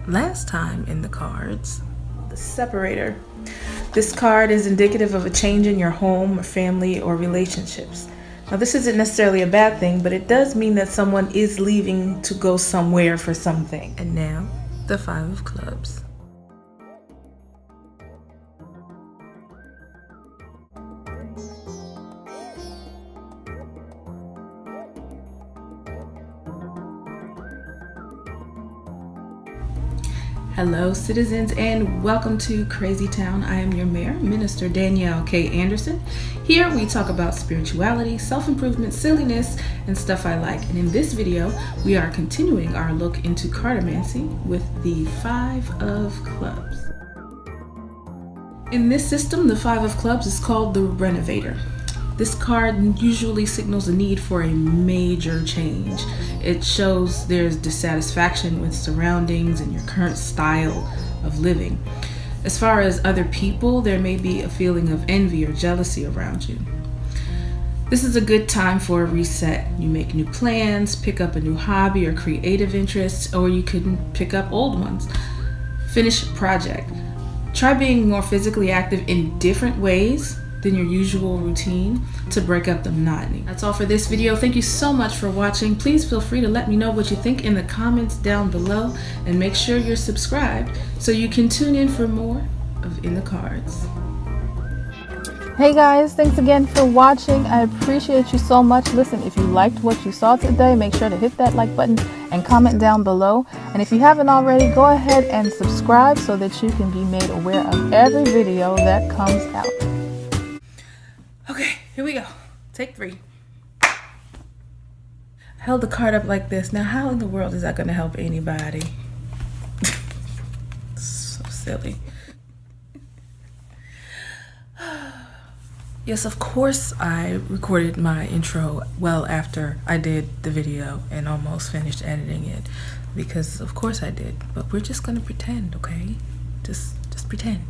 Last time in the cards, the separator. This card is indicative of a change in your home or family or relationships. Now, this isn't necessarily a bad thing, but it does mean that someone is leaving to go somewhere for something. And now, the Five of Clubs. Hello citizens, and welcome to Crazy Town. I am your mayor, Minister Danielle K. Anderson. Here we talk about spirituality, self-improvement, silliness, and stuff I like. And in this video, we are continuing our look into Cartomancy with the Five of Clubs. In this system, the Five of Clubs is called the Renovator. This card usually signals a need for a major change. It shows there's dissatisfaction with surroundings and your current style of living. As far as other people, there may be a feeling of envy or jealousy around you. This is a good time for a reset. You make new plans, pick up a new hobby or creative interests, or you could pick up old ones. Finish a project. Try being more physically active in different ways than your usual routine to break up the monotony. That's all for this video. Thank you so much for watching. Please feel free to let me know what you think in the comments down below, and make sure you're subscribed so you can tune in for more of In the Cards. Hey guys, thanks again for watching. I appreciate you so much. Listen, if you liked what you saw today, make sure to hit that like button and comment down below. And if you haven't already, go ahead and subscribe so that you can be made aware of every video that comes out. Okay, here we go. Take 3. I held the card up like this. Now, how in the world is that going to help anybody? So silly. Yes, of course I recorded my intro well after I did the video and almost finished editing it. Because of course I did. But we're just going to pretend, okay? Just pretend.